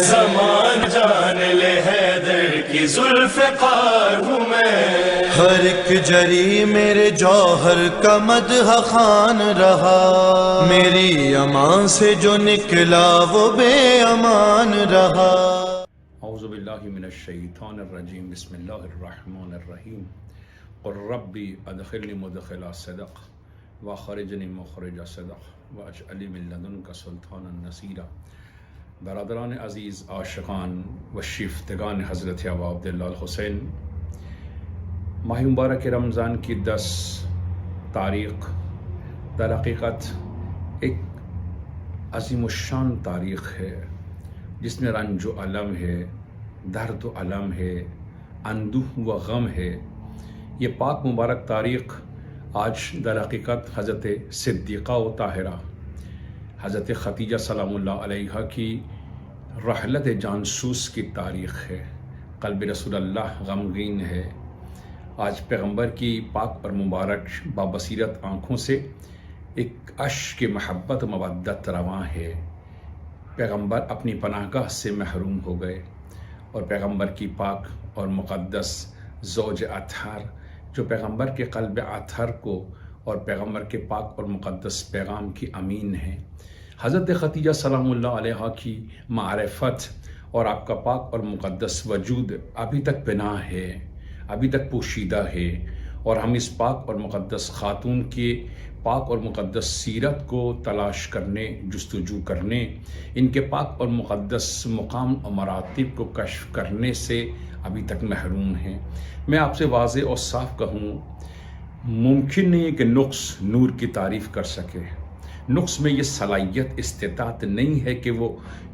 زمان جان لے حیدر کی ذوالفقار ہوں میں، ہر ایک جری میرے جوہر کا مدح خوان رہا، میری امان سے جو نکلا وہ بے امان رہا۔ اعوذ باللہ من الشیطان الرجیم، بسم اللہ الرحمن الرحیم۔ قل ربی ادخلنی مدخل صدق واخرجنی مخرج صدق واجعل من لدنک سلطانا نصیرا۔ برادران عزیز، عاشقان و شیفتگان حضرت ابا عبداللہ الحسین، ماہ مبارک رمضان کی 10 تاریخ در حقیقت ایک عظیم الشان تاریخ ہے، جس میں رنج و علم ہے، درد و علم ہے، اندوہ و غم ہے۔ یہ پاک مبارک تاریخ آج در حقیقت حضرت صدیقہ و طاہرہ حضرت ختیجہ سلام اللہ علیہا کی رحلت جانسوس کی تاریخ ہے۔ قلب رسول اللہ غمگین ہے۔ آج پیغمبر کی پاک اور مبارک بابصیرت آنکھوں سے ایک اشک محبت و مودت رواں ہے۔ پیغمبر اپنی پناہ گاہ سے محروم ہو گئے، اور پیغمبر کی پاک اور مقدس زوج اطہر، جو پیغمبر کے قلب اطہر کو اور پیغمبر کے پاک اور مقدس پیغام کی امین ہیں، حضرت ختیجہ سلام اللہ علیہا کی معرفت اور آپ کا پاک اور مقدس وجود ابھی تک پناہ ہے، ابھی تک پوشیدہ ہے، اور ہم اس پاک اور مقدس خاتون کے پاک اور مقدس سیرت کو تلاش کرنے، جستجو کرنے، ان کے پاک اور مقدس مقام و مراتب کو کشف کرنے سے ابھی تک محروم ہیں۔ میں آپ سے واضح اور صاف کہوں، ممکن نہیں ہے کہ نقص نور کی تعریف کر سکے۔ نقص میں یہ صلاحیت، استطاعت نہیں ہے کہ وہ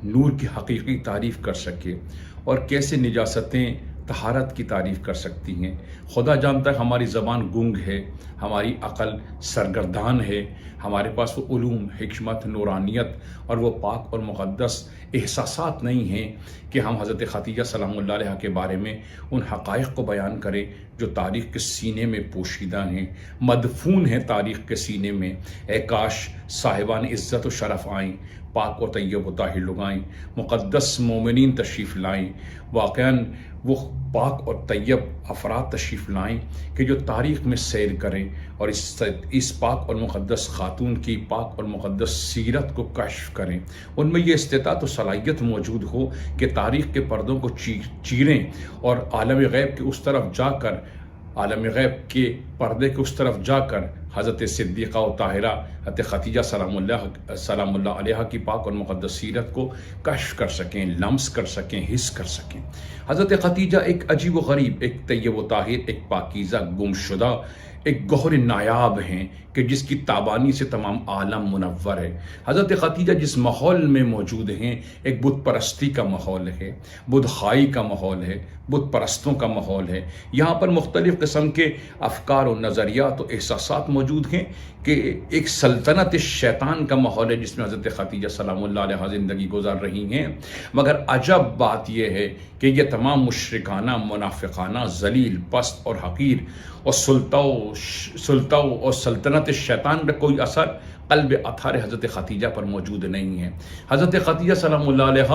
نور کی حقیقی تعریف کر سکے، اور کیسے نجاستیں طہارت کی تعریف کر سکتی ہیں۔ خدا جانتا ہے ہماری زبان گنگ ہے، ہماری عقل سرگردان ہے، ہمارے پاس وہ علوم، حکمت، نورانیت اور وہ پاک اور مقدس احساسات نہیں ہیں کہ ہم حضرت ختیجہ سلام اللہ علیہ کے بارے میں ان حقائق کو بیان کریں جو تاریخ کے سینے میں پوشیدہ ہیں، مدفون ہیں تاریخ کے سینے میں۔ اے کاش صاحبان عزت و شرف آئیں، پاک و طیب و طاہر لوگ آئیں، مقدس مومنین تشریف لائیں، واقعاً وہ پاک اور طیب افراد تشریف لائیں کہ جو تاریخ میں سیر کریں اور اس پاک اور مقدس خاتون کی پاک اور مقدس سیرت کو کشف کریں۔ ان میں یہ استطاعت و صلاحیت موجود ہو کہ تاریخ کے پردوں کو چیریں اور عالم غیب کے اس طرف جا کر، عالم غیب کے پردے کے اس طرف جا کر حضرت صدیقہ و طاہرہ حضرت ختیجہ سلام اللہ علیہ کی پاک اور مقدس سیرت کو کشف کر سکیں، لمس کر سکیں، حس کر سکیں۔ حضرت ختیجہ ایک عجیب و غریب، ایک طیب و طاہر، ایک پاکیزہ گمشدہ، ایک گوہر نایاب ہیں کہ جس کی تابانی سے تمام عالم منور ہے۔ حضرت ختیجہ جس ماحول میں موجود ہیں، ایک بت پرستی کا ماحول ہے، بت خائی کا ماحول ہے، بت پرستوں کا ماحول ہے۔ یہاں پر مختلف قسم کے افکار و نظریات و احساسات موجود ہیں کہ ایک سلطنت شیطان کا ماحول ہے جس میں حضرت ختیجہ سلام اللہ علیہ زندگی گزار رہی ہیں۔ مگر عجب بات یہ ہے کہ یہ تمام مشرکانہ، منافقانہ، ذلیل، پست اور حقیر اور سلطاؤ اور سلطنت شیطان کا کوئی اثر قلب اطہر حضرت ختیجہ پر موجود نہیں ہے۔ حضرت ختیجہ سلام اللہ علیہ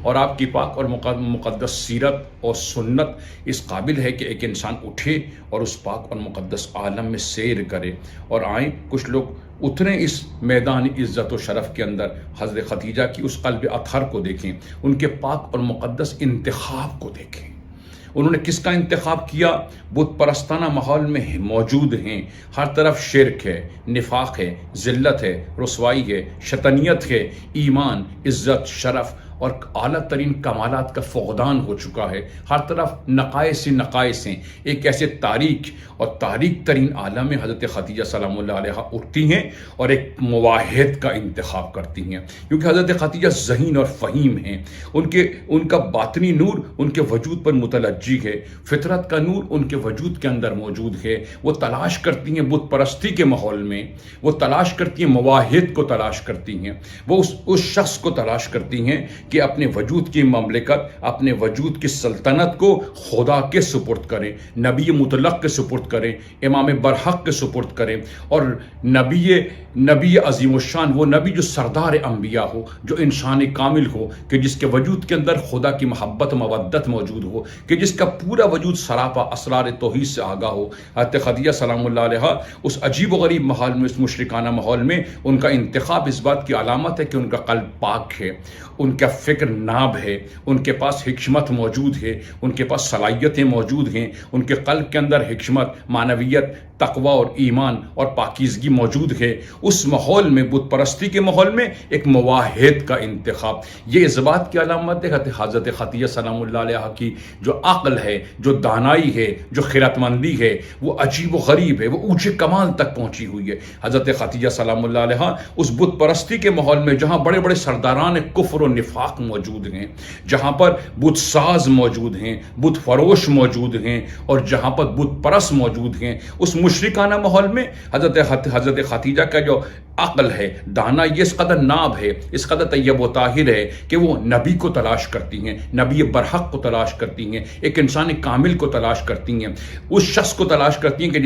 اور آپ کی پاک اور مقدس سیرت اور سنت اس قابل ہے کہ ایک انسان اٹھے اور اس پاک اور مقدس عالم میں سیر کرے، اور آئیں کچھ لوگ اتریں اس میدان عزت و شرف کے اندر، حضرت ختیجہ کی اس قلب اطہر کو دیکھیں، ان کے پاک اور مقدس انتخاب کو دیکھیں۔ انہوں نے کس کا انتخاب کیا؟ بت پرستانہ ماحول میں موجود ہیں، ہر طرف شرک ہے، نفاق ہے، ذلت ہے، رسوائی ہے، شیطنیت ہے، ایمان، عزت، شرف اور اعلیٰ ترین کمالات کا فقدان ہو چکا ہے۔ ہر طرف نقائص ہی نقائص ہیں۔ ایک ایسے تاریک اور تاریک ترین عالم میں حضرت ختیجہ سلام اللہ علیہ اٹھتی ہیں اور ایک مواحد کا انتخاب کرتی ہیں، کیونکہ حضرت ختیجہ ذہین اور فہیم ہیں۔ ان کا باطنی نور ان کے وجود پر متلجی ہے، فطرت کا نور ان کے وجود کے اندر موجود ہے۔ وہ تلاش کرتی ہیں بت پرستی کے ماحول میں، وہ تلاش کرتی ہیں مواحد کو تلاش کرتی ہیں، وہ اس شخص کو تلاش کرتی ہیں کہ اپنے وجود کی مملکت، اپنے وجود کی سلطنت کو خدا کے سپرد کریں، نبی مطلق کے سپرد کریں، امام برحق کے سپرد کریں، اور نبی عظیم الشان، وہ نبی جو سردار انبیاء ہو، جو انسان کامل ہو، کہ جس کے وجود کے اندر خدا کی محبت و مودت موجود ہو، کہ جس کا پورا وجود سراپا اسرار توحید سے آگاہ ہو۔ حضرت خدیجہ سلام اللہ علیہ اس عجیب و غریب ماحول میں، اس مشرکانہ ماحول میں، ان کا انتخاب اس بات کی علامت ہے کہ ان کا قلب پاک ہے، ان کا فکر ناب ہے، ان کے پاس حکمت موجود ہے، ان کے پاس صلاحیتیں موجود ہیں، ان کے قلب کے اندر حکمت، معنویت، تقوی اور ایمان اور پاکیزگی موجود ہے۔ اس ماحول میں، بت پرستی کے ماحول میں، ایک مواحد کا انتخاب، یہ اس بات کی علامت ہے حضرت خدیجہ سلام اللہ علیہ کی جو عقل ہے، جو دانائی ہے، جو خیرت مندی ہے، وہ عجیب و غریب ہے، وہ اونچے کمال تک پہنچی ہوئی ہے۔ حضرت خدیجہ سلام اللہ علیہ اس بت پرستی کے ماحول میں، جہاں بڑے بڑے سرداران کفر و نفاق موجود ہیں، جہاں پر بت ساز موجود ہیں، بت فروش موجود ہیں، اور جہاں پر بت پرست موجود ہیں، اس مشرکانہ ماحول میں حضرت خدیجہ کا جو عقل ہے، دانا، یہ اس قدر ناب ہے، اس قدر طیب و طاہر ہے کہ وہ نبی کو تلاش کرتی ہیں، نبی برحق کو تلاش کرتی ہیں، ایک انسان کامل کو تلاش کرتی ہیں، اس شخص کو تلاش کرتی ہیں کہ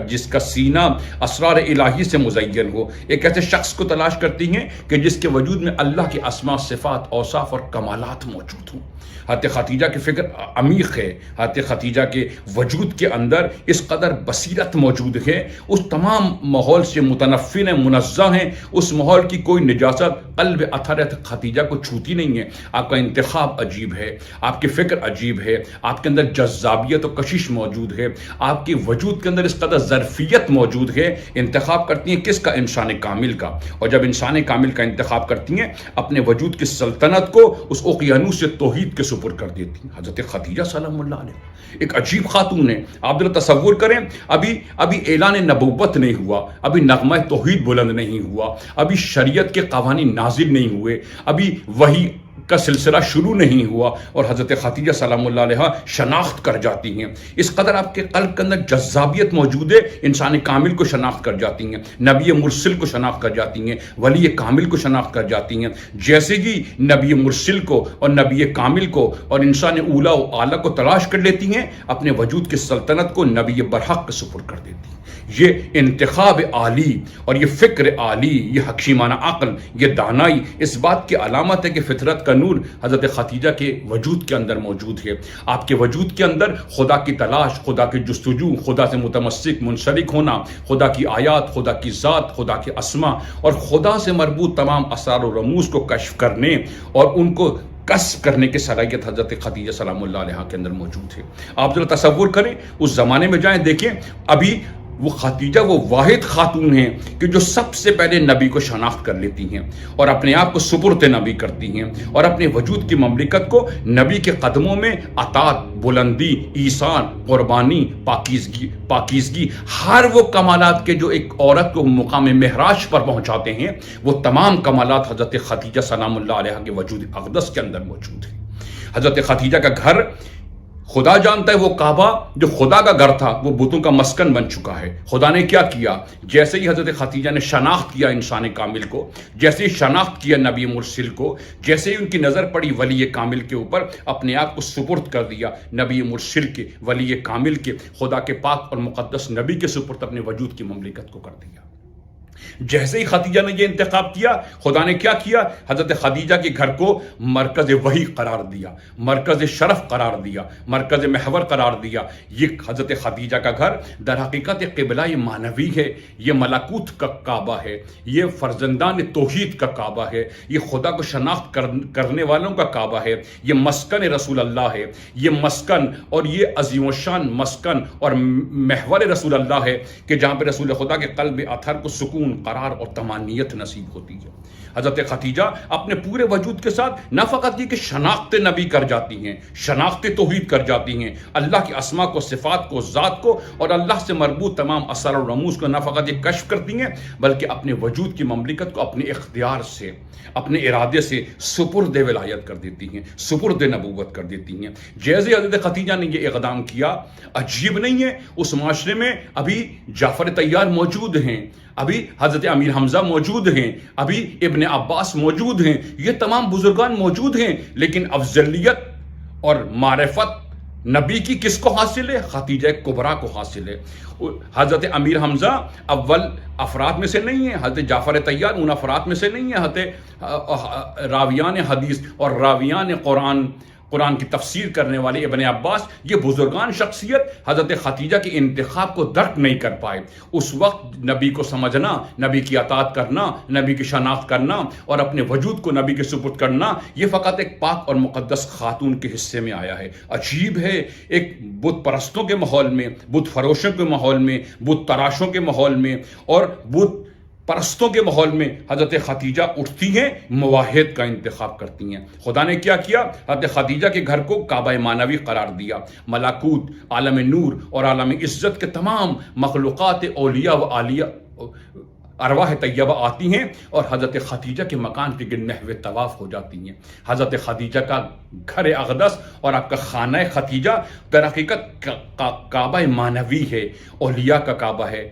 جس کا سینہ اسرار الہی سے مزین ہو، ایک ایسے شخص کو تلاش کرتی ہیں کہ جس کے وجود میں اللہ کے اسماء، صفات، اوصاف اور کمالات موجود ہوں۔ حضرت خدیجہ کی فکر عمیق ہے، حضرت خدیجہ کے وجود کے اندر اس قدر بصیرت موجود ہے، اس تمام ماحول سے متنفر ہیں، منزہ ہیں، اس ماحول کی کوئی نجاست قلب اثر خدیجہ کو چھوتی نہیں ہے۔ آپ کا انتخاب عجیب ہے، آپ کی فکر عجیب ہے، آپ کے اندر جذابیت و کشش موجود ہے، آپ کے وجود کے اندر اس قدر ظرفیت موجود ہے۔ انتخاب کرتی ہیں کس کا؟ انسان کامل کا، اور جب انسان کامل کا انتخاب کرتی ہیں، اپنے وجود کی سلطنت کو اس اقیانوس سے توحید کے سپر کر دیتی ہیں۔ حضرت خدیجہ سلام اللہ علیہ ایک عجیب خاتون ہے۔ آپ ذرا تصور کریں، ابھی اعلان نبوت نہیں ہوا، ابھی نغمہ توحید بلند نہیں ہوا، ابھی شریعت کے قوانین نازل نہیں ہوئے، ابھی وحی کا سلسلہ شروع نہیں ہوا، اور حضرت خدیجہ سلام اللہ علیہ شناخت کر جاتی ہیں۔ اس قدر آپ کے قلب کے اندر جذابیت موجود ہے، انسان کامل کو شناخت کر جاتی ہیں، نبی مرسل کو شناخت کر جاتی ہیں، ولی کامل کو شناخت کر جاتی ہیں۔ جیسے ہی نبی مرسل کو اور نبی کامل کو اور انسان اولا و اعلیٰ کو تلاش کر لیتی ہیں، اپنے وجود کی سلطنت کو نبی برحق کے سپرد کر دیتی ہیں۔ یہ انتخاب عالی اور یہ فکر عالی، یہ حکیمانہ عقل، یہ دانائی اس بات کی علامت ہے کہ فطرت کا نور حضرت خدیجہ کے وجود کے اندر موجود ہے۔ آپ کے وجود کے اندر خدا کی تلاش، خدا کی جستجو، خدا سے متمسک منسلک ہونا، خدا کی آیات، خدا کی ذات، خدا کے اسماء اور خدا سے مربوط تمام اسرار و رموز کو کشف کرنے اور ان کو کسب کرنے کی صلاحیت حضرت خدیجہ سلام اللہ علیہ کے اندر موجود ہے۔ آپ ذرا تصور کریں، اس زمانے میں جائیں، دیکھیں، ابھی وہ خدیجہ وہ واحد خاتون ہیں کہ جو سب سے پہلے نبی کو شناخت کر لیتی ہیں اور اپنے آپ کو سپرد نبی کرتی ہیں، اور اپنے وجود کی مملکت کو نبی کے قدموں میں اطاعت، بلندی، ایثار، قربانی، پاکیزگی، ہر وہ کمالات کے جو ایک عورت کو مقام معراج پر پہنچاتے ہیں، وہ تمام کمالات حضرت خدیجہ سلام اللہ علیہ کے وجود اقدس کے اندر موجود ہیں۔ حضرت خدیجہ کا گھر خدا جانتا ہے، وہ کعبہ جو خدا کا گھر تھا وہ بتوں کا مسکن بن چکا ہے۔ خدا نے کیا کیا؟ جیسے ہی حضرت خدیجہ نے شناخت کیا انسان کامل کو، جیسے ہی شناخت کیا نبی مرسل کو، جیسے ہی ان کی نظر پڑی ولی کامل کے اوپر، اپنے آپ کو سپرد کر دیا نبی مرسل کے، ولی کامل کے، خدا کے پاک اور مقدس نبی کے سپرد اپنے وجود کی مملکت کو کر دیا۔ جیسے ہی خدیجہ نے یہ انتخاب کیا، خدا نے کیا کیا؟ حضرت خدیجہ کے گھر کو مرکز وحی قرار دیا، مرکز شرف قرار دیا، مرکز محور قرار دیا۔ یہ حضرت خدیجہ کا گھر در حقیقت قبلہ معنوی ہے، یہ ملکوت کا کعبہ ہے، یہ فرزندان توحید کا کعبہ ہے، یہ خدا کو شناخت کرنے والوں کا کعبہ ہے، یہ مسکن رسول اللہ ہے، یہ مسکن اور یہ عظیم الشان مسکن اور محور رسول اللہ ہے کہ جہاں پہ رسول خدا کے قلب اطہر کو سکون، قرار اور طمانینت نصیب ہوتی ہے۔ حضرت خدیجہ اپنے پورے وجود کے ساتھ نہ فقط یہ کہ شناخت نبی کر جاتی ہیں، شناخت توحید کر جاتی ہیں، اللہ کی اسماء کو، صفات کو، ذات کو اور اللہ سے مربوط تمام اسرار و رموز کو نہ فقط یہ کشف کرتی ہیں بلکہ اپنے وجود کی مملکت کو اپنے اختیار سے، اپنے ارادے سے سپرد ولایت کر دیتی ہیں، سپرد نبوت کر دیتی ہیں۔ جیسے حضرت خدیجہ نے یہ اقدام کیا، عجیب نہیں ہے اس معاشرے میں ابھی جعفر طیار موجود ہیں، ابھی حضرت امیر حمزہ موجود ہیں، ابھی ابن عباس موجود ہیں، یہ تمام بزرگان موجود ہیں، لیکن افضلیت اور معرفت نبی کی کس کو حاصل ہے؟ خدیجہ کبریٰ کو حاصل ہے۔ حضرت امیر حمزہ اول افراد میں سے نہیں ہیں، حضرت جعفر طیار ان افراد میں سے نہیں ہیں، حضرت راویان حدیث اور راویان قرآن کی تفسیر کرنے والے ابن عباس، یہ بزرگان شخصیت حضرت خدیجہ کے انتخاب کو درک نہیں کر پائے۔ اس وقت نبی کو سمجھنا، نبی کی اطاعت کرنا، نبی کی شناخت کرنا اور اپنے وجود کو نبی کے سپرد کرنا، یہ فقط ایک پاک اور مقدس خاتون کے حصے میں آیا ہے۔ عجیب ہے، ایک بت پرستوں کے ماحول میں، بت فروشوں کے ماحول میں، بت تراشوں کے ماحول میں اور بت پرستوں کے ماحول میں حضرت خدیجہ اٹھتی ہیں، موحد کا انتخاب کرتی ہیں۔ خدا نے کیا کیا؟ حضرت خدیجہ کے گھر کو کعبہ معنوی قرار دیا۔ ملکوت، عالم نور اور عالم عزت کے تمام مخلوقات اولیاء و عالیہ ارواح طیبہ آتی ہیں اور حضرت خدیجہ کے مکان کے گرد نحو طواف ہو جاتی ہیں۔ حضرت خدیجہ کا گھر اقدس اور آپ کا خانہ خدیجہ در حقیقت کعبہ معنوی ہے، اولیاء کا کعبہ ہے،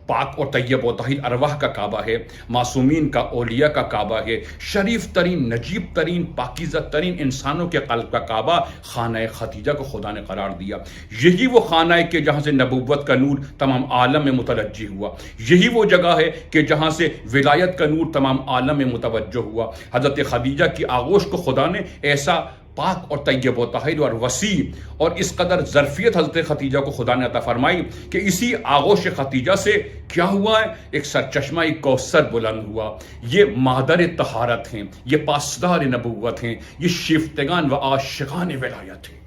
پاک اور طیب و طاہر ارواح کا کعبہ ہے، معصومین کا، اولیاء کا کعبہ ہے، شریف ترین، نجیب ترین، پاکیزہ ترین انسانوں کے قلب کا کعبہ خانہ خدیجہ کو خدا نے قرار دیا۔ یہی وہ خانہ ہے کہ جہاں سے نبوت کا نور تمام عالم میں متوجہ ہوا، یہی وہ جگہ ہے کہ جہاں سے ولایت کا نور تمام عالم میں متوجہ ہوا۔ حضرت خدیجہ کی آغوش کو خدا نے ایسا پاک اور طیب و طاہر اور وسیع اور اس قدر ظرفیت حضرت خدیجہ کو خدا نے عطا فرمائی کہ اسی آغوش خدیجہ سے کیا ہوا ہے؟ ایک سرچشمہ کوثر بلند ہوا۔ یہ مادر طہارت ہیں، یہ پاسدار نبوت ہیں، یہ شیفتگان و عاشقان ولایت ہیں۔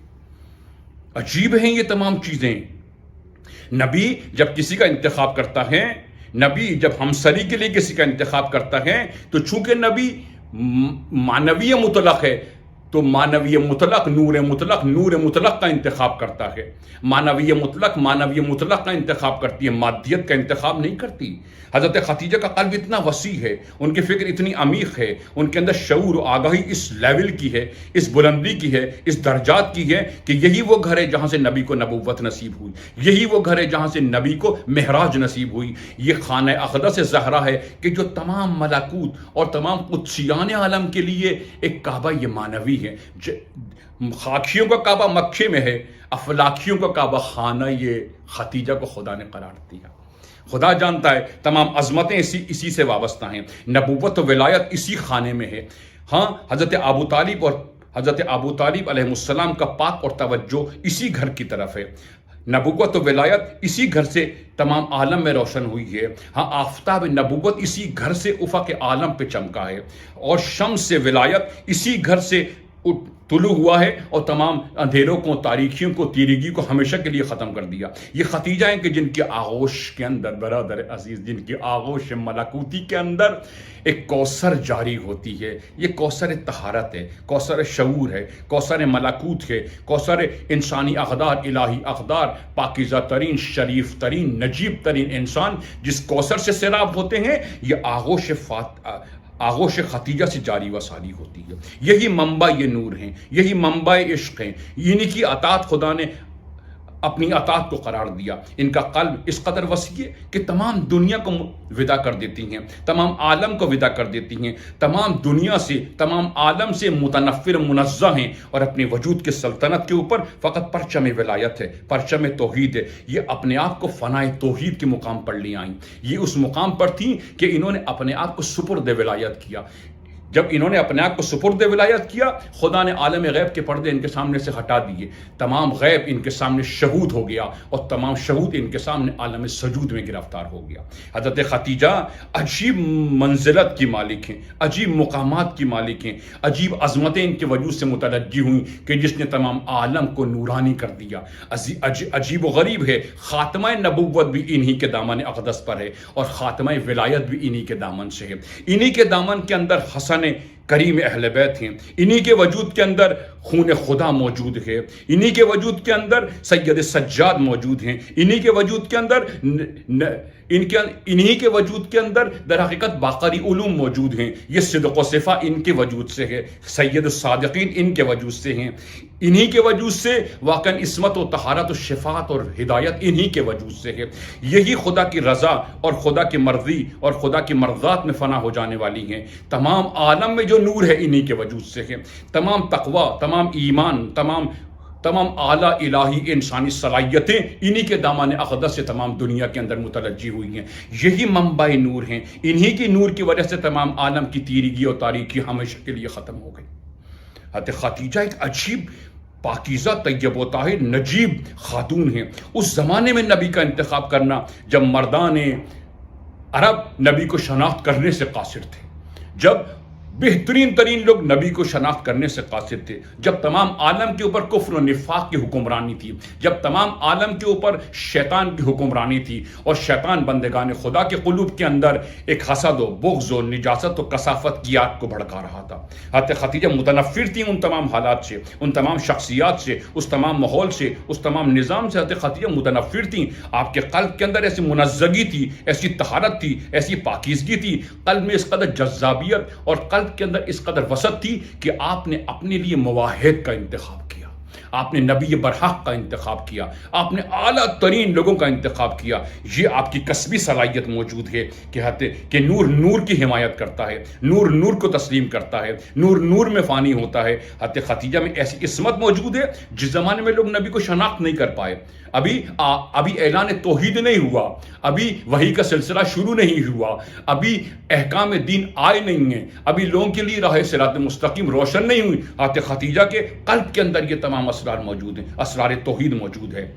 عجیب ہیں یہ تمام چیزیں۔ نبی جب کسی کا انتخاب کرتا ہے، نبی جب ہمسری کے لیے کسی کا انتخاب کرتا ہے، تو چونکہ نبی معنوی مطلق ہے تو معنوی مطلق، نور مطلق کا انتخاب کرتا ہے۔ معنوی مطلق کا انتخاب کرتی ہے، مادیت کا انتخاب نہیں کرتی۔ حضرت خدیجہ کا قلب اتنا وسیع ہے، ان کی فکر اتنی عمیق ہے، ان کے اندر شعور و آگاہی اس لیول کی ہے، اس بلندی کی ہے، اس درجات کی ہے کہ یہی وہ گھر ہے جہاں سے نبی کو نبوت نصیب ہوئی، یہی وہ گھر ہے جہاں سے نبی کو معراج نصیب ہوئی۔ یہ خانہ اقدس زہرا ہے کہ جو تمام ملکوت اور تمام قدسیان عالم کے لیے ایک کعبہ یہ معنوی ہے۔ خاکیوں کا کعبہ مکے میں ہے، افلاکیوں کا کعبہ خانہ یہ خدیجہ کو خدا نے قرار دیا۔ خدا جانتا ہے تمام عظمتیں اسی سے وابستہ ہیں، نبوت و ولایت اسی خانے میں ہے۔ ہاں، حضرت ابو طالب علیہ السلام کا پاک اور توجہ اسی گھر کی طرف ہے۔ نبوت و ولایت اسی گھر سے تمام عالم میں روشن ہوئی ہے۔ ہاں، آفتاب نبوت اسی گھر سے افق عالم پہ چمکا ہے، اور شمس سے ولایت اسی گھر سے طلوع ہوا ہے اور تمام اندھیروں کو، تاریکیوں کو، تیرگی کو ہمیشہ کے لیے ختم کر دیا۔ یہ خدیجہ ہیں کہ جن کی آغوش کے اندر، برادر عزیز، جن کی آغوش ملکوتی کے اندر ایک کوثر جاری ہوتی ہے۔ یہ کوثر طہارت ہے، کوثر شعور ہے، کوثر ملکوت ہے، کوثر انسانی اقدار، الہی اقدار، پاکیزہ ترین، شریف ترین، نجیب ترین انسان جس کوثر سے سیراب ہوتے ہیں، یہ آغوش خدیجہ سے جاری و ساری ہوتی ہے۔ یہی منبع یہ نور ہیں، یہی منبع عشق ہیں، انہی کی اطاعت خدا نے اپنی اطاعت کو قرار دیا۔ ان کا قلب اس قدر وسیع ہے کہ تمام دنیا کو ودا کر دیتی ہیں، تمام عالم کو ودا کر دیتی ہیں، تمام دنیا سے، تمام عالم سے متنفر، منزہ ہیں، اور اپنے وجود کے سلطنت کے اوپر فقط پرچم ولایت ہے، پرچم توحید ہے۔ یہ اپنے آپ کو فنائے توحید کے مقام پر لے آئیں۔ یہ اس مقام پر تھیں کہ انہوں نے اپنے آپ کو سپرد ولایت کیا۔ جب انہوں نے اپنے آپ کو سپرد ولایت کیا، خدا نے عالم غیب کے پردے ان کے سامنے سے ہٹا دیے، تمام غیب ان کے سامنے شہود ہو گیا، اور تمام شہود ان کے سامنے عالم سجود میں گرفتار ہو گیا۔ حضرت خدیجہ عجیب منزلت کی مالک ہیں، عجیب مقامات کی مالک ہیں، عجیب عظمتیں ان کے وجود سے مترجی ہوئیں کہ جس نے تمام عالم کو نورانی کر دیا۔ عجیب و غریب ہے، خاتمہ نبوت بھی انہی کے دامن اقدس پر ہے، اور خاتمہ ولایت بھی انہی کے دامن سے ہے۔ انہی کے دامن کے اندر حسن کریم اہل بیت ہیں، انہی کے وجود کے اندر خون خدا موجود ہے، انہی کے وجود کے اندر سید سجاد موجود ہیں، انہی کے وجود کے اندر انہی کے وجود کے اندر در حقیقت باقری علوم موجود ہیں۔ یہ صدق و صفا ان کے وجود سے ہے، سید الصادقین ان کے وجود سے ہیں۔ انہی کے وجود سے واقعا عصمت و طہارت و شفاعت اور ہدایت انہی کے وجود سے ہے. یہی خدا کی رضا اور خدا کی مرضی اور خدا کی مرضات میں فنا ہو جانے والی ہیں. تمام عالم میں جو نور ہے انہی کے وجود سے ہے. تمام تقوی، تمام ایمان، تمام اعلیٰ الہی انسانی صلاحیتیں انہی کے دامان اقدس سے تمام دنیا کے اندر متوجہ ہوئی ہیں. یہی منبع نور ہیں. انہی کی نور کی وجہ سے تمام عالم کی تیرگی اور تاریکی ہمیشہ کے لیے ختم ہو گئی. حضرت خدیجہ ایک عجیب پاکیزہ طیب و طاہر نجیب خاتون ہیں. اس زمانے میں نبی کا انتخاب کرنا جب مردان عرب نبی کو شناخت کرنے سے قاصر تھے، جب بہترین ترین لوگ نبی کو شناخت کرنے سے قاصر تھے، جب تمام عالم کے اوپر کفر و نفاق کی حکمرانی تھی، جب تمام عالم کے اوپر شیطان کی حکمرانی تھی اور شیطان بندگان خدا کے قلوب کے اندر ایک حسد و بغض و نجاست و کثافت کی آگ کو بھڑکا رہا تھا. حضرت خدیجہ متنفر تھی ان تمام حالات سے، ان تمام شخصیات سے، اس تمام ماحول سے، اس تمام نظام سے. حضرت خدیجہ متنفر تھیں. آپ کے قلب کے اندر ایسی منزگی تھی، ایسی طہارت تھی، ایسی پاکیزگی تھی، قلب میں اس قدر جذابیت اور قلب کے اندر اس قدر وسعت تھی کہ آپ نے اپنے لیے مواحد کا انتخاب کیا، آپ نے نبی برحق کا انتخاب کیا، آپ نے اعلیٰ ترین لوگوں کا انتخاب کیا. یہ آپ کی کسبی صلاحیت موجود ہے کہ نور کی حمایت کرتا ہے، نور کو تسلیم کرتا ہے، نور میں فانی ہوتا ہے. حضرت خدیجہ میں ایسی عصمت موجود ہے جس زمانے میں لوگ نبی کو شناخت نہیں کر پائے. ابھی اعلان توحید نہیں ہوا، ابھی وحی کا سلسلہ شروع نہیں ہوا، ابھی احکام دین آئے نہیں ہیں، ابھی لوگوں کے لیے راہ صراط مستقیم روشن نہیں ہوئی. حضرت خدیجہ کے قلب کے اندر یہ تمام اسرار موجود ہیں. اسرار توحید موجود ہے،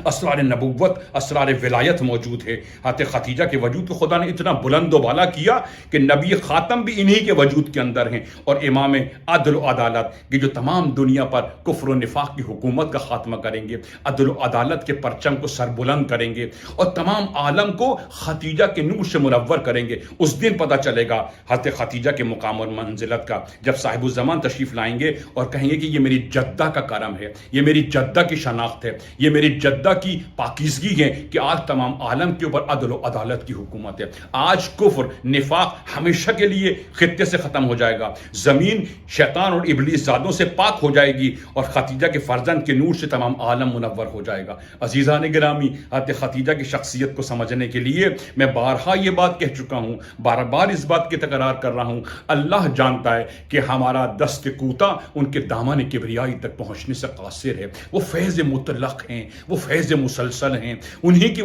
اسرار نبوت، اسرار ولایت موجود ہے. حضرت خدیجہ کے وجود کو خدا نے اتنا بلند و بالا کیا کہ نبی خاتم بھی انہی کے وجود کے اندر ہیں، اور امام عدل و عدالت کہ جو تمام دنیا پر کفر و نفاق کی حکومت کا خاتمہ کریں گے، عدل و عدالت کے پرچم کو سر بلند کریں گے اور تمام عالم کو خدیجہ کے نور سے منور کریں گے. اس دن پتہ چلے گا حضرت خدیجہ کے مقام اور منزلت کا، جب صاحب الزمان تشریف لائیں گے اور کہیں گے کہ یہ میری جدہ کا کرم ہے، یہ میری جدہ کی شناخت ہے، یہ میری جدہ کی پاکیزگی ہے کہ آج تمام عالم کے اوپر عدل و عدالت کی حکومت ہے. آج کفر نفاق ہمیشہ کے لیے خطے سے ختم ہو جائے گا، زمین شیطان اور ابلیس زادوں سے پاک ہو جائے گی اور خدیجہ کے فرزند کے نور سے تمام عالم منور ہو جائے گا. عزیزان گرامی، حضرت خدیجہ کی شخصیت کو سمجھنے کے لیے میں بارہا یہ بات کہہ چکا ہوں، بار بار اس بات کی تکرار کر رہا ہوں. اللہ جانتا ہے کہ ہمارا دست کوتا ان کے دامن کبریائی تک پہنچنے سے قاصر ہے. وہ فیض مطلق ہیں، وہ فیض مسلسل ہیں. انہی کی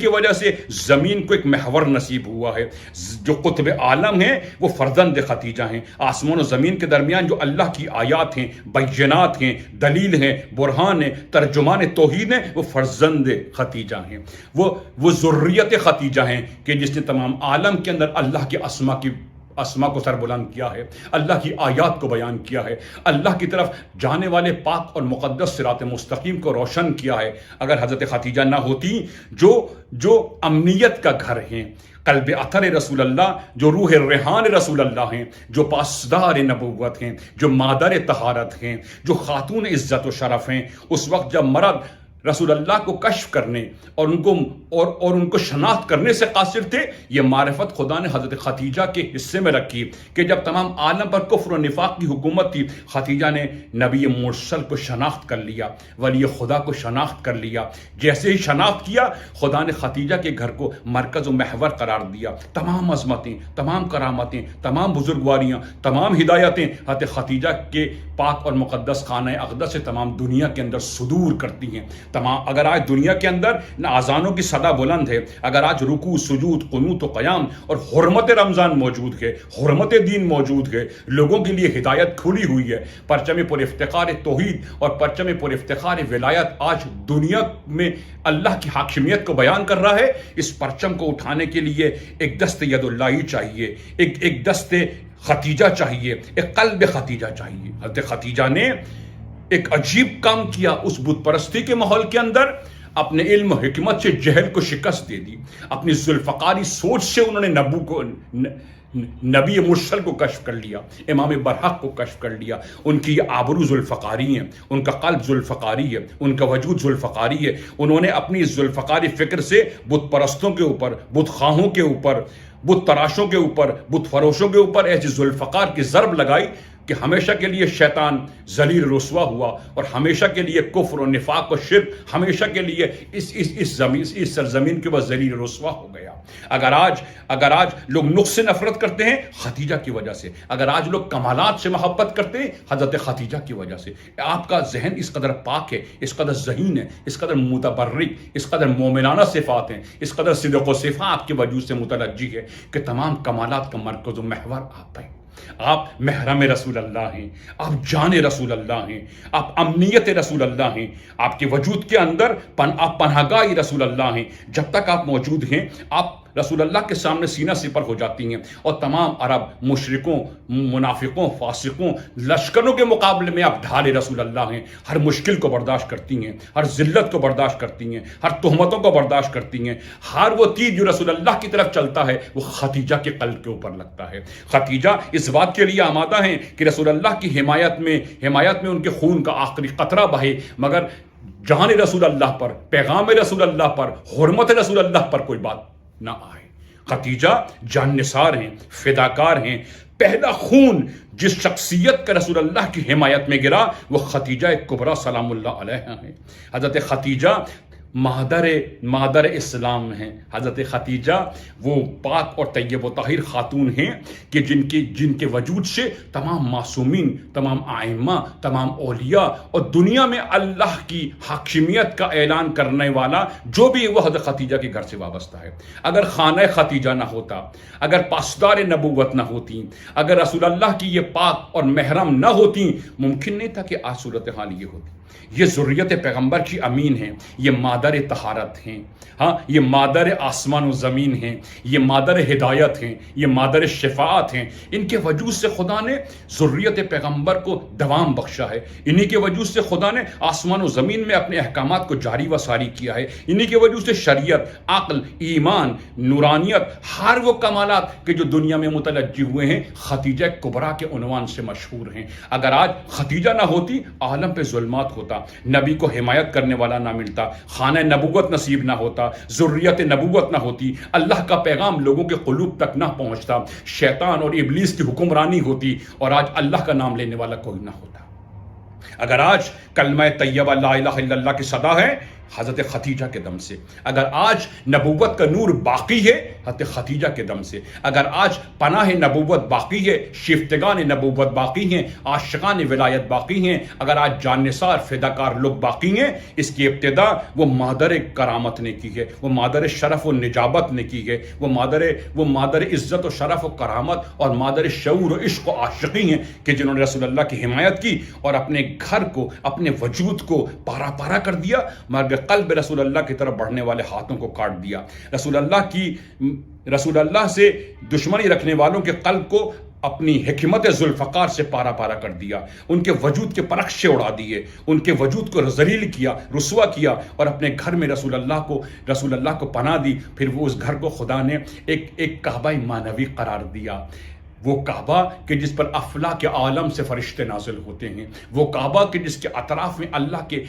وجہ سے زمین کو ایک محور نصیب ہوا ہے. جو قطب عالم ہیں وہ فرزند خدیجہ ہیں. آسمان و زمین کے درمیان جو اللہ کی آیات ہیں، بینات ہیں، دلیل ہیں، برہان ہیں، ترجمان توحید ہیں، وہ فرزند خدیجہ ہیں. وہ ذریت خدیجہ ہیں کہ جس نے تمام عالم کے اندر اللہ کے اسما کو سر بلند کیا ہے، اللہ کی آیات کو بیان کیا ہے، اللہ کی طرف جانے والے پاک اور مقدس صراط مستقیم کو روشن کیا ہے. اگر حضرت خدیجہ نہ ہوتی جو امنیت کا گھر ہیں، قلب اطہر رسول اللہ، جو روح ریحان رسول اللہ ہیں، جو پاسدار نبوت ہیں، جو مادر طہارت ہیں، جو خاتون عزت و شرف ہیں، اس وقت جب مرد رسول اللہ کو کشف کرنے اور ان کو شناخت کرنے سے قاصر تھے، یہ معرفت خدا نے حضرت خدیجہ کے حصے میں رکھی کہ جب تمام عالم پر کفر و نفاق کی حکومت تھی، خدیجہ نے نبی مرسل کو شناخت کر لیا، ولی خدا کو شناخت کر لیا. جیسے ہی شناخت کیا، خدا نے خدیجہ کے گھر کو مرکز و محور قرار دیا. تمام عظمتیں، تمام کرامتیں، تمام بزرگواریاں، تمام ہدایتیں حضرت خدیجہ کے پاک اور مقدس خانہ اقدس سے تمام دنیا کے اندر صدور کرتی ہیں. اگر آج دنیا کے اندر نہ اذانوں کی صدا بلند ہے، اگر آج رکوع، سجود، قنوت و قیام اور حرمت رمضان موجود ہے، حرمت دین موجود ہے، لوگوں کے لیے ہدایت کھلی ہوئی ہے، پرچم پر افتخار توحید اور پرچم پر افتخار ولایت آج دنیا میں اللہ کی حاکمیت کو بیان کر رہا ہے، اس پرچم کو اٹھانے کے لیے ایک دست ید اللہ چاہیے، ایک دست خدیجہ چاہیے، ایک قلب خدیجہ چاہیے. حضرت خدیجہ نے ایک عجیب کام کیا. اس بت پرستی کے ماحول کے اندر اپنے علم و حکمت سے جہل کو شکست دے دی. اپنی ذوالفقاری سوچ سے انہوں نے نبی مرسل کو کشف کر لیا، امام برحق کو کشف کر لیا. ان کی آبرو ذوالفقاری ہیں، ان کا قلب ذوالفقاری ہے، ان کا وجود ذوالفقاری ہے. انہوں نے اپنی ذوالفقاری فکر سے بت پرستوں کے اوپر، بت خواہوں کے اوپر، بت تراشوں کے اوپر، بت فروشوں کے اوپر ایسی ذوالفقار کی ضرب لگائی کہ ہمیشہ کے لیے شیطان ذلیل رسوا ہوا اور ہمیشہ کے لیے کفر و نفاق و شرک ہمیشہ کے لیے اس سرزمین کے بعد ذلیل رسوا ہو گیا۔ اگر آج لوگ نقص سے نفرت کرتے ہیں خدیجہ کی وجہ سے، اگر آج لوگ کمالات سے محبت کرتے ہیں حضرت خدیجہ کی وجہ سے۔ آپ کا ذہن اس قدر پاک ہے، اس قدر ذہین ہے، اس قدر متبرک، اس قدر مومنانہ صفات ہیں، اس قدر صدق و صفا آپ کے وجود سے متلجی ہے کہ تمام کمالات کا مرکز و محور آپ ہیں۔ آپ محرم رسول اللہ ہیں، آپ جان رسول اللہ ہیں، آپ امنیت رسول اللہ ہیں، آپ کے وجود کے اندر آپ پناہگاہ رسول اللہ ہیں۔ جب تک آپ موجود ہیں آپ رسول اللہ کے سامنے سینہ سپر ہو جاتی ہیں، اور تمام عرب مشرکوں، منافقوں، فاسقوں، لشکروں کے مقابلے میں آپ ڈھال رسول اللہ ہیں۔ ہر مشکل کو برداشت کرتی ہیں، ہر ذلت کو برداشت کرتی ہیں، ہر تہمتوں کو برداشت کرتی ہیں۔ ہر وہ تیر جو رسول اللہ کی طرف چلتا ہے وہ خدیجہ کے قلب کے اوپر لگتا ہے۔ خدیجہ اس بات کے لیے آمادہ ہیں کہ رسول اللہ کی حمایت میں ان کے خون کا آخری قطرہ بہے، مگر جان رسول اللہ پر، پیغام رسول اللہ پر، حرمت رسول اللہ پر کوئی بات نہ آئے۔ خدیجہ جان نثار ہیں، فداکار ہیں۔ پہلا خون جس شخصیت کا رسول اللہ کی حمایت میں گرا وہ خدیجہ کبریٰ سلام اللہ علیہا ہیں۔ حضرت خدیجہ مادر اسلام ہیں۔ حضرت خدیجہ وہ پاک اور طیب و طاہر خاتون ہیں کہ جن کے وجود سے تمام معصومین، تمام ائمہ، تمام اولیاء اور دنیا میں اللہ کی حاکمیت کا اعلان کرنے والا جو بھی وہ حضرت خدیجہ کے گھر سے وابستہ ہے۔ اگر خانہ خدیجہ نہ ہوتا، اگر پاسدار نبوت نہ ہوتی، اگر رسول اللہ کی یہ پاک اور محرم نہ ہوتی، ممکن نہیں تھا کہ آج صورتحال یہ ہوتی۔ یہ ذریت پیغمبر کی امین ہیں، یہ مادر طہارت ہیں، ہاں یہ مادر آسمان و زمین ہیں، یہ مادر ہدایت ہیں، یہ مادر شفاعت ہیں۔ ان کے وجود سے خدا نے ذریت پیغمبر کو دوام بخشا ہے، انہی کے وجود سے خدا نے آسمان و زمین میں اپنے احکامات کو جاری و ساری کیا ہے، انہی کے وجود سے شریعت، عقل، ایمان، نورانیت، ہر وہ کمالات کہ جو دنیا میں متلجی ہوئے ہیں خدیجہ کبریٰ کے عنوان سے مشہور ہیں۔ اگر آج خدیجہ نہ ہوتی عالم پہ ظلمات ہوتا، نبی کو حمایت کرنے والا نہ ملتا، خانہ نبوت نصیب نہ ہوتا، ذریت نبوت نہ ہوتی، اللہ کا پیغام لوگوں کے قلوب تک نہ پہنچتا، شیطان اور ابلیس کی حکمرانی ہوتی اور آج اللہ کا نام لینے والا کوئی نہ ہوتا۔ اگر آج کلمہ طیبہ لا الہ الا اللہ کی صدا ہے حضرت خدیجہ کے دم سے، اگر آج نبوت کا نور باقی ہے حضرت خدیجہ کے دم سے، اگر آج پناہ نبوت باقی ہے، شفتگان نبوت باقی ہیں، عاشقان ولایت باقی ہیں، اگر آج جان نثار فداکار لوگ باقی ہیں، اس کی ابتدا وہ مادر کرامت نے کی ہے، وہ مادر شرف و نجابت نے کی ہے، وہ مادر عزت و شرف و کرامت اور مادر شعور و عشق و عاشقی ہیں کہ جنہوں نے رسول اللہ کی حمایت کی اور اپنے گھر کو، اپنے وجود کو پارا پارا کر دیا، مگر قلب رسول اللہ کی طرف بڑھنے والے ہاتھوں کو کاٹ دیا۔ رسول اللہ سے دشمنی رکھنے والوں کے قلب کو اپنی حکمت ذوالفقار سے پارا پارا کر دیا، ان کے وجود کے پرخشے اڑا دیے، ان کے وجود کو ذلیل کیا، رسوا کیا اور اپنے گھر میں رسول اللہ کو پناہ دی۔ پھر وہ اس گھر کو خدا نے ایک کعبہ معنوی قرار دیا، وہ کعبہ کہ جس پر افلاک عالم سے فرشتے نازل ہوتے ہیں، وہ کعبہ کہ جس کے اطراف میں اللہ کے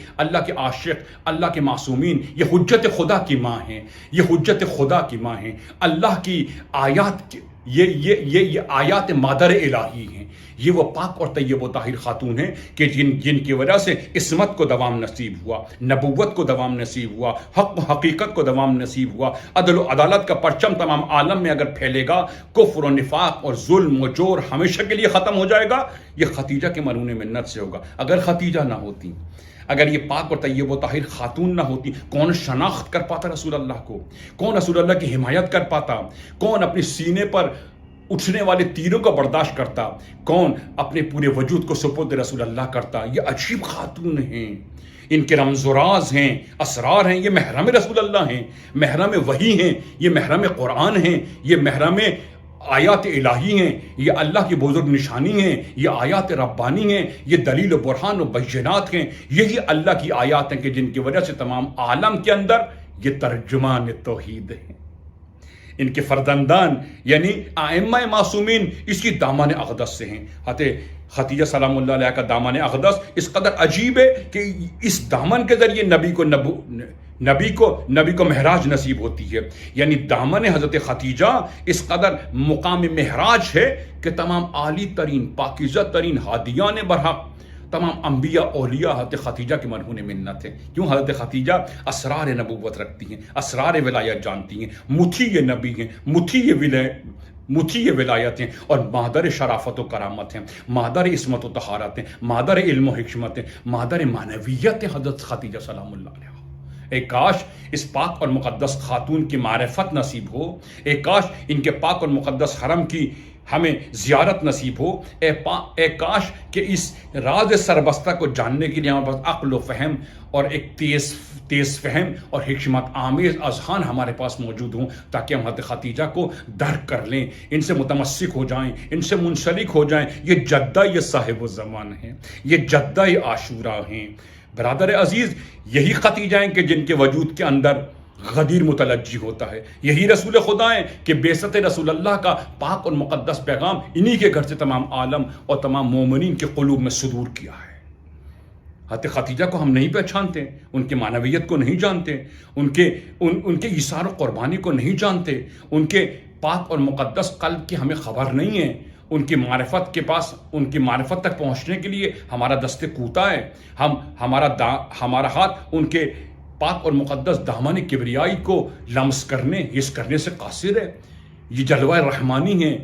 عاشق، اللہ کے معصومین، یہ حجت خدا کی ماں ہیں، یہ حجت خدا کی ماں ہیں، اللہ کی آیات، یہ آیات مادر الہی ہیں، یہ وہ پاک اور طیب و طاہر خاتون ہیں کہ جن کی وجہ سے عصمت کو دوام نصیب ہوا، نبوت کو دوام نصیب ہوا، حق و حقیقت کو دوام نصیب ہوا۔ عدل و عدالت کا پرچم تمام عالم میں اگر پھیلے گا، کفر و نفاق اور ظلم و جور ہمیشہ کے لیے ختم ہو جائے گا، یہ خدیجہ کے مرہون منت سے ہوگا۔ اگر خدیجہ نہ ہوتی، اگر یہ پاک اور طیب و طاہر خاتون نہ ہوتی، کون شناخت کر پاتا رسول اللہ کو؟ کون رسول اللہ کی حمایت کر پاتا؟ کون اپنے سینے پر اٹھنے والے تیروں کو برداشت کرتا؟ کون اپنے پورے وجود کو سپرد رسول اللہ کرتا؟ یہ عجیب خاتون ہیں، ان کے رمز و راز ہیں، اسرار ہیں، یہ محرم رسول اللہ ہیں، محرم وحی ہیں، یہ محرم قرآن ہیں، یہ محرم آیات الہی ہیں، یہ اللہ کی بزرگ نشانی ہیں، یہ آیات ربانی ہیں، یہ دلیل و برہان و بینات ہیں، یہی اللہ کی آیات ہیں کہ جن کی وجہ سے تمام عالم کے اندر یہ ترجمان توحید ہیں۔ ان کے فرزندان یعنی ائمہ معصومین اس کی دامن اقدس سے ہیں۔ حضرت خدیجہ سلام اللہ علیہ کا دامن اقدس اس قدر عجیب ہے کہ اس دامن کے ذریعے نبی کو معراج نصیب ہوتی ہے، یعنی دامن حضرت خدیجہ اس قدر مقام معراج ہے کہ تمام عالی ترین پاکیزہ ترین ہادیان برحق تمام انبیاء اولیاء حضرت خدیجہ کے مرہون منت ہیں۔ کیوں؟ حضرت خدیجہ اسرار نبوت رکھتی ہیں، اسرار ولایت جانتی ہیں، مٹھی یہ نبی ہیں، مٹھی یہ ولایت ہیں، اور مادر شرافت و کرامت ہیں، مادر عصمت و طہارت ہیں، مادر علم و حکمت ہیں، مادر معنویت ہیں حضرت خدیجہ سلام اللہ علیہ۔ اے کاش اس پاک اور مقدس خاتون کی معرفت نصیب ہو، اے کاش ان کے پاک اور مقدس حرم کی ہمیں زیارت نصیب ہو، اے کاش کہ اس راز سربستہ کو جاننے کے لیے ہمارے پاس عقل و فہم اور ایک تیز فہم اور حکمت آمیز اذہان ہمارے پاس موجود ہوں، تاکہ ہم حضرت خدیجہ کو درک کر لیں، ان سے متمسک ہو جائیں، ان سے منسلک ہو جائیں۔ یہ جدہ یہ صاحب الزمان ہیں، یہ جدہ عاشورہ ہیں۔ برادر عزیز، یہی خدیجہ ہیں کہ جن کے وجود کے اندر غدیر متلجی ہوتا ہے، یہی رسول خدا ہیں کہ بعثت رسول اللہ کا پاک اور مقدس پیغام انہی کے گھر سے تمام عالم اور تمام مومنین کے قلوب میں صدور کیا ہے۔ حضرت خدیجہ کو ہم نہیں پہچانتے، ان کی معنویت کو نہیں جانتے، ان کے ایثار و قربانی کو نہیں جانتے، ان کے پاک اور مقدس قلب کی ہمیں خبر نہیں ہے، ان کی معرفت تک پہنچنے کے لیے ہمارا دست کوتا ہے، ہمارا ہاتھ ان کے پاک اور مقدس دامن کبریائی کو لمس کرنے حس کرنے سے قاصر ہے۔ یہ جلوہ رحمانی ہیں،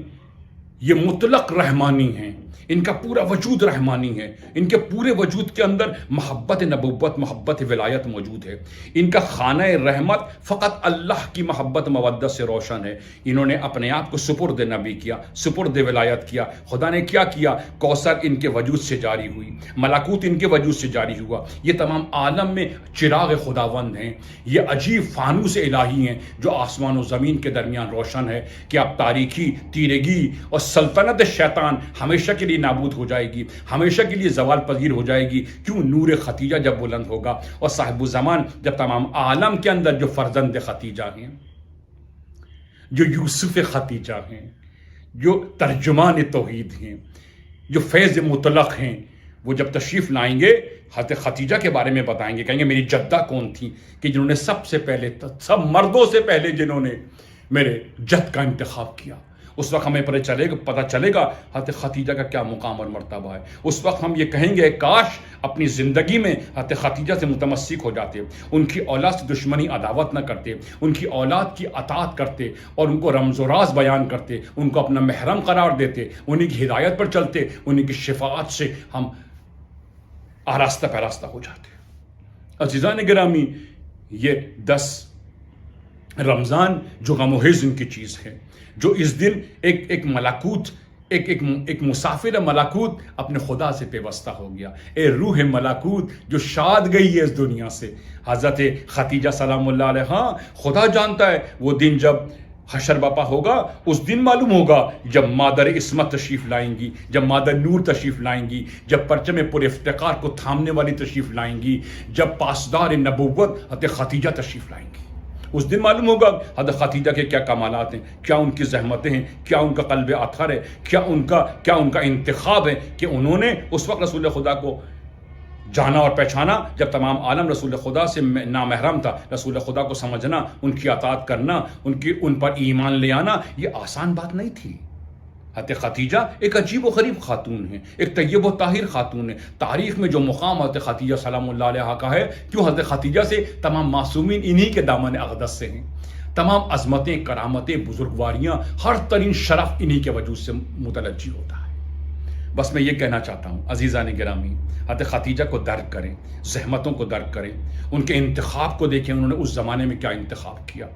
یہ مطلق رحمانی ہیں، ان کا پورا وجود رحمانی ہے، ان کے پورے وجود کے اندر محبت نبوت محبت ولایت موجود ہے۔ ان کا خانہ رحمت فقط اللہ کی محبت مودت سے روشن ہے۔ انہوں نے اپنے آپ کو سپرد نبی کیا، سپرد ولایت کیا۔ خدا نے کیا کیا؟ کوثر ان کے وجود سے جاری ہوئی، ملکوت ان کے وجود سے جاری ہوا۔ یہ تمام عالم میں چراغ خداوند ہیں، یہ عجیب فانوس الہی ہیں جو آسمان و زمین کے درمیان روشن ہے کہ اب تاریکی، تیرگی اور سلطنت شیطان ہمیشہ کے لیے نابود ہو جائے گی، ہمیشہ کے لیے زوال پذیر ہو جائے گی۔ کیوں؟ نور خدیجہ جب بلند ہوگا، اور صاحب الزمان جب تمام عالم کے اندر جو فرزند خدیجہ ہیں، جو یوسف خدیجہ ہیں، جو ترجمان توحید ہیں، جو فیض مطلق ہیں، وہ جب تشریف لائیں گے حضرت خدیجہ کے بارے میں بتائیں گے، کہیں گے میری جدہ کون تھی کہ جنہوں نے سب مردوں سے پہلے جنہوں نے میرے جد کا انتخاب کیا۔ اس وقت ہمیں پتہ چلے گا حضرت خدیجہ کا کیا مقام اور مرتبہ ہے۔ اس وقت ہم یہ کہیں گے کاش اپنی زندگی میں حضرت خدیجہ سے متمسک ہو جاتے، ان کی اولاد سے دشمنی عداوت نہ کرتے، ان کی اولاد کی اطاعت کرتے اور ان کو رمز و راز بیان کرتے، ان کو اپنا محرم قرار دیتے، انہی کی ہدایت پر چلتے، انہی کی شفاعت سے ہم آراستہ پیراستہ ہو جاتے۔ عزیزان گرامی، یہ 10 رمضان جو غم و حزن کی چیز ہے، جو اس دن ایک ملکوت، ایک مسافر ملکوت اپنے خدا سے پیوستہ ہو گیا۔ اے روح ملکوت جو شاد گئی ہے اس دنیا سے، حضرت خدیجہ سلام اللہ علیہ، ہاں خدا جانتا ہے وہ دن جب حشر برپا ہوگا، اس دن معلوم ہوگا جب مادر عصمت تشریف لائیں گی، جب مادر نور تشریف لائیں گی، جب پرچم پر افتخار کو تھامنے والی تشریف لائیں گی، جب پاسدار نبوت حضرت خدیجہ تشریف لائیں گی۔ اس دن معلوم ہوگا حضرت خدیجہ کے کیا کمالات ہیں، کیا ان کی زحمتیں ہیں، کیا ان کا قلب اطہر ہے، کیا ان کا انتخاب ہے کہ انہوں نے اس وقت رسول خدا کو جانا اور پہچانا جب تمام عالم رسول خدا سے نامحرم تھا۔ رسول خدا کو سمجھنا، ان کی اطاعت کرنا، ان پر ایمان لے آنا، یہ آسان بات نہیں تھی۔ حضرت خدیجہ ایک عجیب و غریب خاتون ہے، ایک طیب و طاہر خاتون ہے۔ تاریخ میں جو مقام حضرت خدیجہ سلام اللہ علیہ کا ہے، کیوں حضرت خدیجہ سے تمام معصومین انہی کے دامن اقدس سے ہیں۔ تمام عظمتیں، کرامتیں، بزرگواریاں، ہر ترین شرف انہی کے وجود سے متلجی ہوتا ہے۔ بس میں یہ کہنا چاہتا ہوں عزیزان گرامی، حضرت خدیجہ کو درک کریں، زحمتوں کو درک کریں، ان کے انتخاب کو دیکھیں، انہوں نے اس زمانے میں کیا انتخاب کیا۔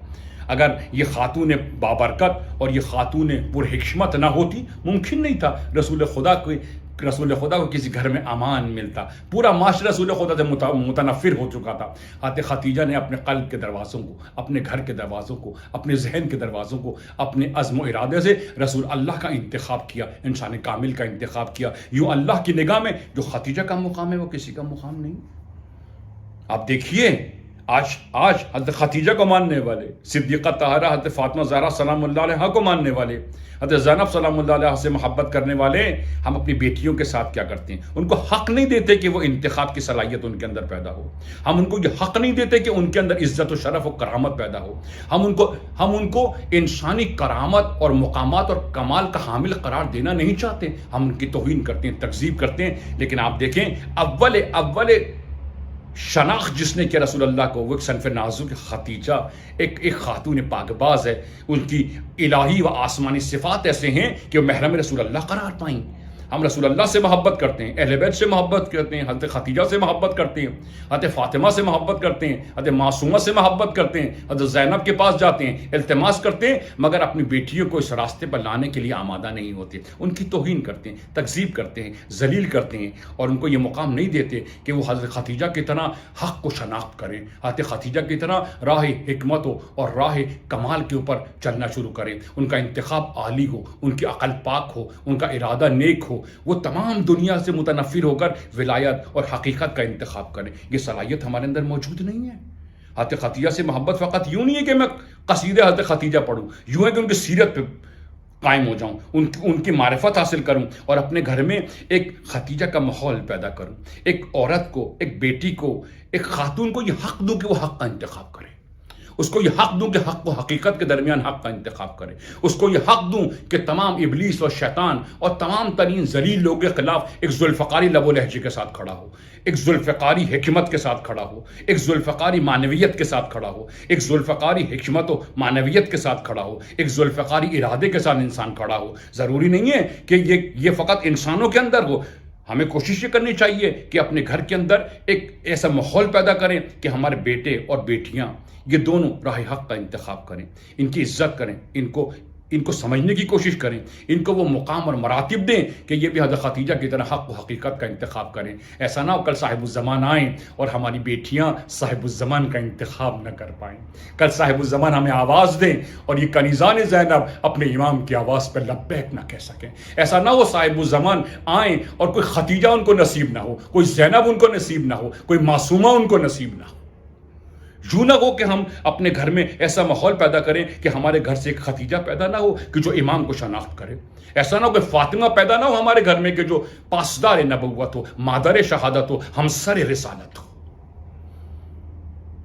اگر یہ خاتون بابرکت اور یہ خاتون پرحکمت نہ ہوتی، ممکن نہیں تھا رسول خدا کو کسی گھر میں امان ملتا۔ پورا معاشرہ رسول خدا سے متنفر ہو چکا تھا۔ حضرت خدیجہ نے اپنے قلب کے دروازوں کو، اپنے گھر کے دروازوں کو، اپنے ذہن کے دروازوں کو اپنے عزم و ارادے سے رسول اللہ کا انتخاب کیا، انسان کامل کا انتخاب کیا۔ یوں اللہ کی نگاہ میں جو خدیجہ کا مقام ہے وہ کسی کا مقام نہیں۔ آپ دیکھیے آج حضرت خدیجہ کو ماننے والے، صدیقہ طاہرہ حضرت فاطمہ زہرا سلام اللہ علیہا کو ماننے والے، حضرت زینب سلام اللہ علیہا سے محبت کرنے والے، ہم اپنی بیٹیوں کے ساتھ کیا کرتے ہیں؟ ان کو حق نہیں دیتے کہ وہ انتخاب کی صلاحیت ان کے اندر پیدا ہو. ہم ان کو یہ حق نہیں دیتے کہ ان کے اندر عزت و شرف و کرامت پیدا ہو. ہم ان کو انسانی کرامت اور مقامات اور کمال کا حامل قرار دینا نہیں چاہتے. ہم ان کی توہین کرتے ہیں، تکذیب کرتے ہیں. لیکن آپ دیکھیں اول شناخت جس نے کیا رسول اللہ کو، وہ ایک صنف نازک خدیجہ، ایک خاتون پاک باز ہے. ان کی الہی و آسمانی صفات ایسے ہیں کہ وہ محرم رسول اللہ قرار پائیں. ہم رسول اللہ سے محبت کرتے ہیں، اہل بیت سے محبت کرتے ہیں، حضرت خدیجہ سے محبت کرتے ہیں، حضرت فاطمہ سے محبت کرتے ہیں، حضرت معصومہ سے محبت کرتے ہیں، حضرت زینب کے پاس جاتے ہیں، التماس کرتے ہیں، مگر اپنی بیٹیوں کو اس راستے پر لانے کے لیے آمادہ نہیں ہوتے. ان کی توہین کرتے ہیں، تکذیب کرتے ہیں، ذلیل کرتے ہیں، اور ان کو یہ مقام نہیں دیتے کہ وہ حضرت خدیجہ کی طرح حق کو شناخت کریں، حضرت خدیجہ کی طرح راہ حکمت اور راہ کمال کے اوپر چلنا شروع کریں. ان کا انتخاب عالی ہو، ان کی عقل پاک ہو، ان کا ارادہ نیک ہو، وہ تمام دنیا سے متنفر ہو کر ولایت اور حقیقت کا انتخاب کریں. یہ صلاحیت ہمارے اندر موجود نہیں ہے. حضرت خدیجہ سے محبت فقط یوں نہیں ہے کہ میں قصیدے حضرت خدیجہ پڑھوں، یوں ہے کہ ان کی سیرت پہ قائم ہو جاؤں، ان کی معرفت حاصل کروں، اور اپنے گھر میں ایک خدیجہ کا ماحول پیدا کروں. ایک عورت کو، ایک بیٹی کو، ایک خاتون کو یہ حق دوں کہ وہ حق کا انتخاب کرے. اس کو یہ حق دوں کہ حق و حقیقت کے درمیان حق کا انتخاب کرے. اس کو یہ حق دوں کہ تمام ابلیس اور شیطان اور تمام ترین ذلیل لوگوں کے خلاف ایک ذوالفقاری لب و لہجے کے ساتھ کھڑا ہو، ایک ذوالفقاری حکمت کے ساتھ کھڑا ہو، ایک ذوالفقاری معنویت کے ساتھ کھڑا ہو، ایک ذوالفقاری حکمت و معنویت کے ساتھ کھڑا ہو، ایک ذوالفقاری ارادے کے ساتھ انسان کھڑا ہو. ضروری نہیں ہے کہ یہ فقط انسانوں کے اندر ہو. ہمیں کوشش یہ کرنی چاہیے کہ اپنے گھر کے اندر ایک ایسا ماحول پیدا کریں کہ ہمارے بیٹے اور بیٹیاں یہ دونوں راہ حق کا انتخاب کریں، ان کی عزت کریں، ان کو سمجھنے کی کوشش کریں، ان کو وہ مقام اور مراتب دیں کہ یہ بھی حضرت خدیجہ کی طرح حق و حقیقت کا انتخاب کریں. ایسا نہ ہو کل صاحب الزمان آئیں اور ہماری بیٹیاں صاحب الزمان کا انتخاب نہ کر پائیں. کل صاحب الزمان ہمیں آواز دیں اور یہ کنیزان زینب اپنے امام کی آواز پر لبیک نہ کہہ سکیں. ایسا نہ ہو صاحب الزمان آئیں اور کوئی خدیجہ ان کو نصیب نہ ہو، کوئی زینب ان کو نصیب نہ ہو، کوئی معصومہ ان کو نصیب نہ ہو. یوں نہ ہو کہ ہم اپنے گھر میں ایسا ماحول پیدا کریں کہ ہمارے گھر سے ایک خدیجہ پیدا نہ ہو کہ جو امام کو شناخت کرے. ایسا نہ ہو کہ فاطمہ پیدا نہ ہو ہمارے گھر میں کہ جو پاسدار نبوت ہو، مادر شہادت ہو، ہمسر رسالت ہو.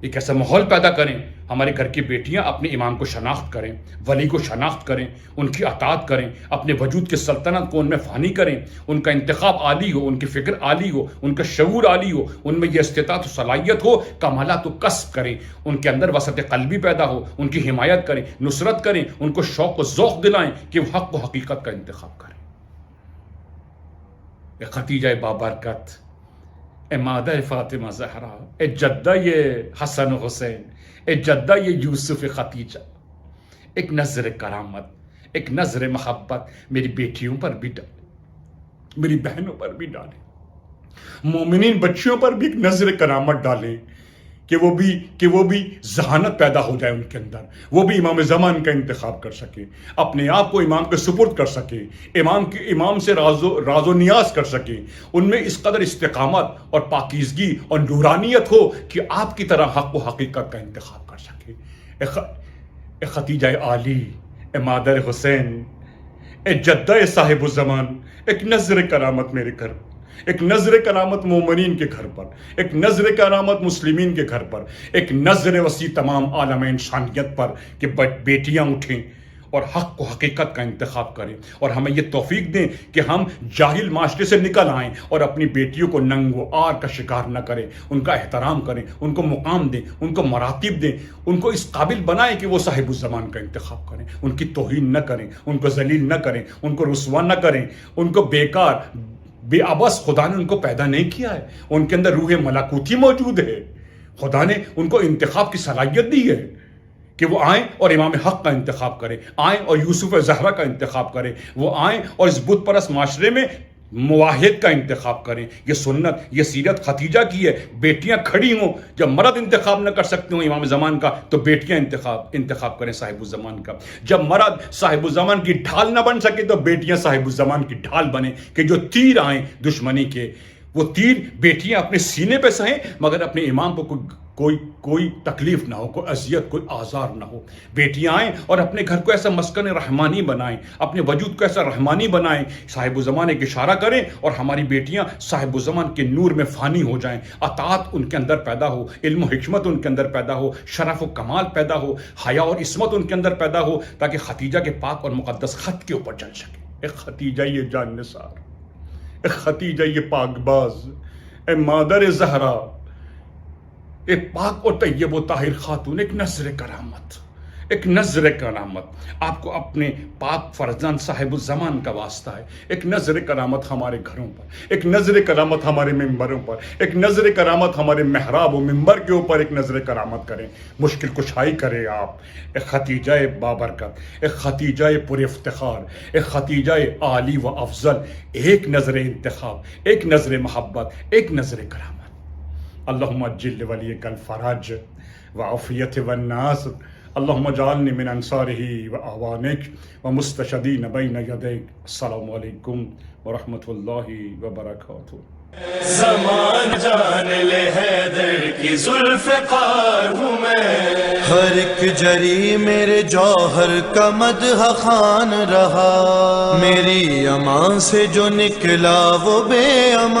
ایک ایسا ماحول پیدا کریں، ہمارے گھر کی بیٹیاں اپنے امام کو شناخت کریں، ولی کو شناخت کریں، ان کی اطاعت کریں، اپنے وجود کی سلطنت کو ان میں فانی کریں، ان کا انتخاب عالی ہو، ان کی فکر عالی ہو، ان کا شعور عالی ہو، ان میں یہ استطاعت و صلاحیت ہو، کمالات و کسب کریں، ان کے اندر وسعت قلبی پیدا ہو، ان کی حمایت کریں، نصرت کریں، ان کو شوق و ذوق دلائیں کہ وہ حق و حقیقت کا انتخاب کریں. اے خدیجہ بابرکت، اے مادر فاطمہ زہرا، اے جدہ یہ حسن و حسین، اے جدہ یہ یوسف خدیجہ، ایک نظر کرامت، ایک نظر محبت میری بیٹیوں پر بھی ڈالیں، میری بہنوں پر بھی ڈالیں، مومنین بچیوں پر بھی ایک نظر کرامت ڈالیں کہ وہ بھی ذہانت پیدا ہو جائے ان کے اندر، وہ بھی امام زمان کا انتخاب کر سکے، اپنے آپ کو امام کے سپرد کر سکے، امام سے راز و نیاز کر سکے. ان میں اس قدر استقامت اور پاکیزگی اور نورانیت ہو کہ آپ کی طرح حق و حقیقت کا انتخاب کر سکے. اے خدیجہ عالی، اے مادر حسین، اے جدہ صاحب الزمان، ایک نظر کرامت میرے گھر، ایک نظر کرامت مومنین کے گھر پر، ایک نظر کرامت مسلمین کے گھر پر، ایک نظر وسیع تمام عالم انسانیت پر کہ بیٹیاں اٹھیں اور حق و حقیقت کا انتخاب کریں، اور ہمیں یہ توفیق دیں کہ ہم جاہل معاشرے سے نکل آئیں اور اپنی بیٹیوں کو ننگ و عار کا شکار نہ کریں، ان کا احترام کریں، ان کو مقام دیں، ان کو مراتب دیں، ان کو اس قابل بنائیں کہ وہ صاحب الزمان کا انتخاب کریں، ان کی توہین نہ کریں، ان کو ذلیل نہ کریں، ان کو رسوا نہ کریں، ان کو بیکار بے عبث. خدا نے ان کو پیدا نہیں کیا ہے، ان کے اندر روح ملکوتی موجود ہے. خدا نے ان کو انتخاب کی صلاحیت دی ہے کہ وہ آئیں اور امام حق کا انتخاب کریں، آئیں اور یوسف زہرا کا انتخاب کریں، وہ آئیں اور اس بت پرست معاشرے میں مواحد کا انتخاب کریں. یہ سنت، یہ سیرت خدیجہ کی ہے. بیٹیاں کھڑی ہوں، جب مرد انتخاب نہ کر سکتے ہوں امام زمان کا تو بیٹیاں انتخاب کریں صاحب الزمان کا. جب مرد صاحب الزمان کی ڈھال نہ بن سکے تو بیٹیاں صاحب الزمان کی ڈھال بنیں کہ جو تیر آئیں دشمنی کے، وہ تیر بیٹیاں اپنے سینے پہ سہیں مگر اپنے امام کو کوئی تکلیف نہ ہو، کوئی اذیت، کوئی آزار نہ ہو. بیٹیاں آئیں اور اپنے گھر کو ایسا مسکن رحمانی بنائیں، اپنے وجود کو ایسا رحمانی بنائیں. صاحب الزمان ایک اشارہ کریں اور ہماری بیٹیاں صاحب الزمان کے نور میں فانی ہو جائیں. اطاعت ان کے اندر پیدا ہو، علم و حکمت ان کے اندر پیدا ہو، شرف و کمال پیدا ہو، حیا اور عصمت ان کے اندر پیدا ہو، تاکہ ختیجہ کے پاک اور مقدس خط کے اوپر چل سکے. اے ختیجہ یہ جان نثار، اے ختیجہ یہ پاک باز، اے مادر زہرا، اے پاک و طیب و طاہر خاتون، ایک نظر کرامت، ایک نظر کرامت. آپ کو اپنے پاک فرزند صاحب الزمان کا واسطہ ہے. ایک نظر کرامت ہمارے گھروں پر، ایک نظر کرامت ہمارے ممبروں پر، ایک نظر کرامت ہمارے محراب و ممبر کے اوپر ایک نظر کرامت کریں. مشکل کشائی کریں آپ. اے ختیجہ بابرکت، اے ختیجہ پر افتخار، اے ختیجہ عالی و افضل، ایک نظر انتخاب، ایک نظر محبت، ایک نظر کرامت. اللہم اجل ولیک الفرج وعافیت والناصر. اللہم اجعلنی من انصارہ واعوانک ومستشدین بین یدیک. السلام علیکم ورحمۃ اللہ وبرکاتہ. زمان جان لے حیدر کی ذوالفقار ہوں میں، ہر ایک جری میرے جوہر کا مدح خوان رہا. میری امان سے جو نکلا وہ بے امان